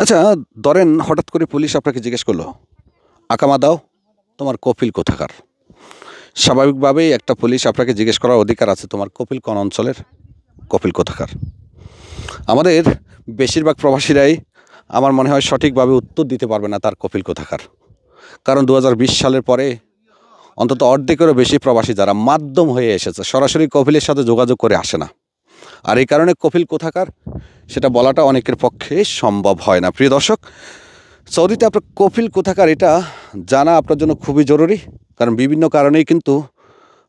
আচ্ছা, ধরেন হঠাৎ করে পুলিশ আপনাকে জিজ্ঞেস করলো, আকামা দাও, তোমার কপিল কোথাকার? স্বাভাবিকভাবেই একটা পুলিশ আপনাকে জিজ্ঞেস করার অধিকার আছে, তোমার কপিল কোন অঞ্চলের, কপিল কোথাকার? আমাদের বেশিরভাগ প্রবাসীরাই আমার মনে হয় সঠিকভাবে উত্তর দিতে পারবে না তার কপিল কোথাকার। কারণ 2020 সালের পরে অন্তত অর্ধেকেরও বেশি প্রবাসী যারা মাধ্যম হয়ে এসেছে, সরাসরি কপিলের সাথে যোগাযোগ করে আসে না। আর এই কারণে কপিল কোথাকার সেটা বলাটা অনেকের পক্ষে সম্ভব হয় না। প্রিয় দর্শক, সৌদিতে আপনার কপিল কোথাকার এটা জানা আপনার জন্য খুবই জরুরি। কারণ বিভিন্ন কারণেই কিন্তু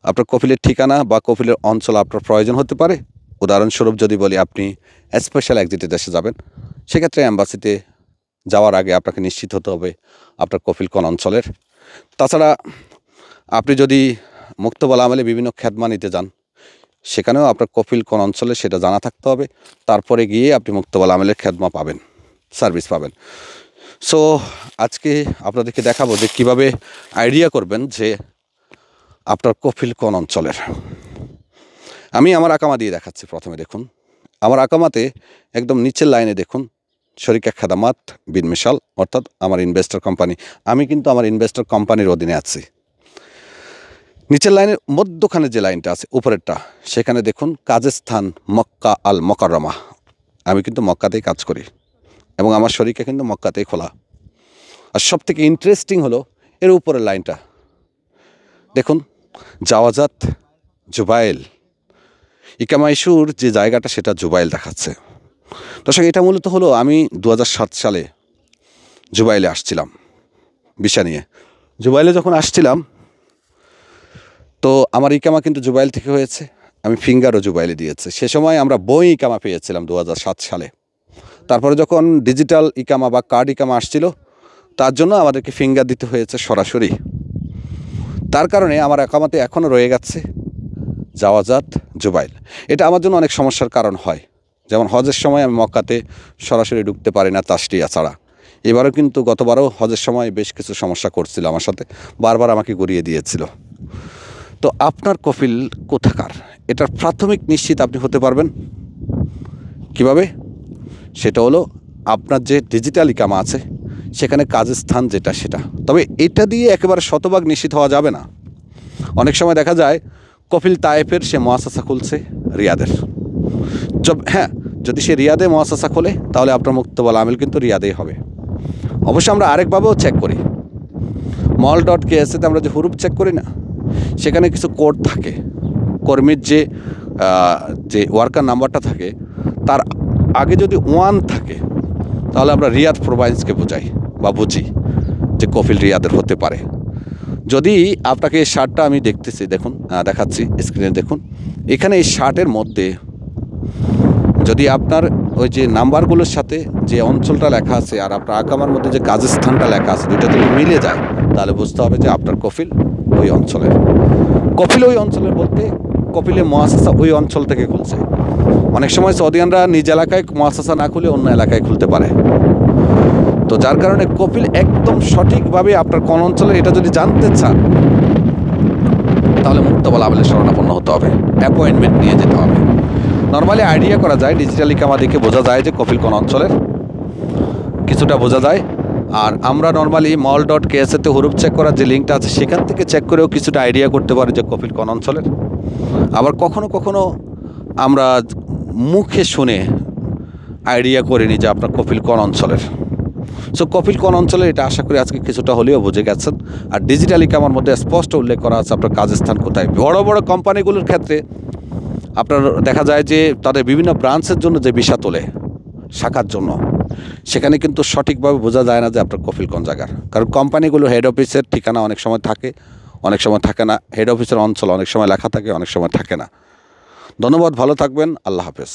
আপনার কপিলের ঠিকানা বা কপিলের অঞ্চল আপনার প্রয়োজন হতে পারে। উদাহরণস্বরূপ যদি বলি, আপনি স্পেশাল এক্সিটে দেশে যাবেন, সেক্ষেত্রে অ্যাম্বাসিতে যাওয়ার আগে আপনাকে নিশ্চিত হতে হবে আপনার কপিল কোন অঞ্চলের। তাছাড়া আপনি যদি মুক্তবল আমলে বিভিন্ন খেদমা নিতে যান, সেখানেও আপনার কপিল কোন অঞ্চলে সেটা জানা থাকতে হবে। তারপরে গিয়ে আপনি মুক্তবল আমলের খেদমা পাবেন, সার্ভিস পাবেন। সো আজকে আপনাদেরকে দেখাবো যে কীভাবে আইডিয়া করবেন যে আপনার কপিল কোন অঞ্চলের। আমি আমার আকামা দিয়ে দেখাচ্ছি। প্রথমে দেখুন, আমার আকামাতে একদম নিচের লাইনে দেখুন শরিকা খেদামাত বিন মিশাল, অর্থাৎ আমার ইনভেস্টর কোম্পানি। আমি কিন্তু আমার ইনভেস্টর কোম্পানির অধীনে আছি। নিচের লাইনের মধ্যখানে যে লাইনটা আছে উপরেরটা, সেখানে দেখুন কাজের স্থান মক্কা আল মকাররমা। আমি কিন্তু মক্কাতেই কাজ করি এবং আমার শরিকা কিন্তু মক্কাতেই খোলা। আর সবথেকে ইন্টারেস্টিং হলো এর উপরের লাইনটা দেখুন, জাওয়াজাত জুবাইল। ইকামা ইস্যুর যে জায়গাটা সেটা জুবাইল দেখাচ্ছে। দর্শক, এটা মূলত হলো আমি 2007 সালে জুবাইলে আসছিলাম ভিসা নিয়ে। জুবাইলে যখন আসছিলাম, তো আমার ইকামা কিন্তু জুবাইল থেকে হয়েছে, আমি ফিঙ্গারও জুবাইলে দিয়েছে। সে সময় আমরা বই ইকামা পেয়েছিলাম 2007 সালে। তারপরে যখন ডিজিটাল ইকামা বা কার্ড ইকামা আসছিল, তার জন্য আমাদেরকে ফিঙ্গার দিতে হয়েছে সরাসরি। তার কারণে আমার একামাতে এখনও রয়ে গেছে জাওয়াজাত জুবাইল। এটা আমার জন্য অনেক সমস্যার কারণ হয়। যেমন হজের সময় আমি মক্কাতে সরাসরি ঢুকতে পারি না তাশরিয়া ছাড়া। এবারও কিন্তু গতবারও হজের সময় বেশ কিছু সমস্যা করছিল আমার সাথে, বারবার আমাকে গড়িয়ে দিয়েছিল। তো আপনার কপিল কোথাকার, এটার প্রাথমিক নিশ্চিত আপনি হতে পারবেন কিভাবে? সেটা হলো আপনার যে ডিজিটাল ইকামা আছে সেখানে কাজের স্থান যেটা সেটা। তবে এটা দিয়ে একেবারে শতভাগ নিশ্চিত হওয়া যাবে না। অনেক সময় দেখা যায় কপিল তায়েফের সে মুআসাসা খুলছে রিয়াদের। হ্যাঁ, যদি সে রিয়াদে মুআসাসা খোলে তাহলে আপনার মুক্তবল আমিল কিন্তু রিয়াদেই হবে। অবশ্য আমরা আরেকভাবেও চেক করি, mall.ksতে আমরা যে হুরুপ চেক করি না, সেখানে কিছু কোড থাকে। কর্মীর যে ওয়ার্কার নাম্বারটা থাকে তার আগে যদি 1 থাকে তাহলে আমরা রিয়াদ প্রোভাইন্সকে বোঝাই বা বুঝি যে কপিল রিয়াদের হতে পারে। যদি আপনাকে এই শার্টটা আমি দেখাচ্ছি স্ক্রিনে দেখুন, এখানে এই শার্টের মধ্যে যদি আপনার ওই যে নাম্বারগুলোর সাথে যে অঞ্চলটা লেখা আছে আর আপনার আকামার মধ্যে যে কাজের স্থানটা লেখা আছে, দুইটা যদি মিলে যায় তাহলে বুঝতে হবে যে আপনার কপিল ওই অঞ্চলের। কপিল ওই অঞ্চলের বলতে কপিলের মুআসাসা ওই অঞ্চল থেকে খুলছে। অনেক সময় সৌদিয়ানরা নিজ এলাকায় মুআসাসা না খুলে অন্য এলাকায় খুলতে পারে। তো যার কারণে কপিল একদম সঠিকভাবে আপনার কোন অঞ্চলে এটা যদি জানতে চান তাহলে মুক্তবল আমিলের শরণাপন্ন হতে হবে, অ্যাপয়েন্টমেন্ট নিয়ে যেতে হবে। নর্মালি আইডিয়া করা যায়, ডিজিটাল ইকামা দেখে বোঝা যায় যে কপিল কোন অঞ্চলের, কিছুটা বোঝা যায়। আর আমরা নর্মালি mall.ksতে হুরুপ চেক করার যে লিঙ্কটা আছে সেখান থেকে চেক করেও কিছুটা আইডিয়া করতে পারি যে কপিল কোন অঞ্চলের। আবার কখনো কখনো আমরা মুখে শুনে আইডিয়া করে নিই যে আপনার কপিল কোন অঞ্চলের। সো কপিল কোন অঞ্চলের এটা আশা করি আজকে কিছুটা হলেও বুঝে গেছেন। আর ডিজিটাল ইকামার মধ্যে স্পষ্ট উল্লেখ করা আছে আপনার কাজের স্থান কোথায়। বড় বড় কোম্পানিগুলোর ক্ষেত্রে আপনার দেখা যায় যে তাদের বিভিন্ন ব্রাঞ্চের জন্য যে ভিসা তোলে শাখার জন্য, সেখানে কিন্তু সঠিকভাবে বোঝা যায় না যে আপনার কপিল কোন জায়গার। কারণ কোম্পানিগুলো হেড অফিসের ঠিকানা অনেক সময় থাকে, অনেক সময় থাকে না। হেড অফিসের অঞ্চল অনেক সময় লেখা থাকে, অনেক সময় থাকে না। ধন্যবাদ, ভালো থাকবেন, আল্লাহ হাফেজ।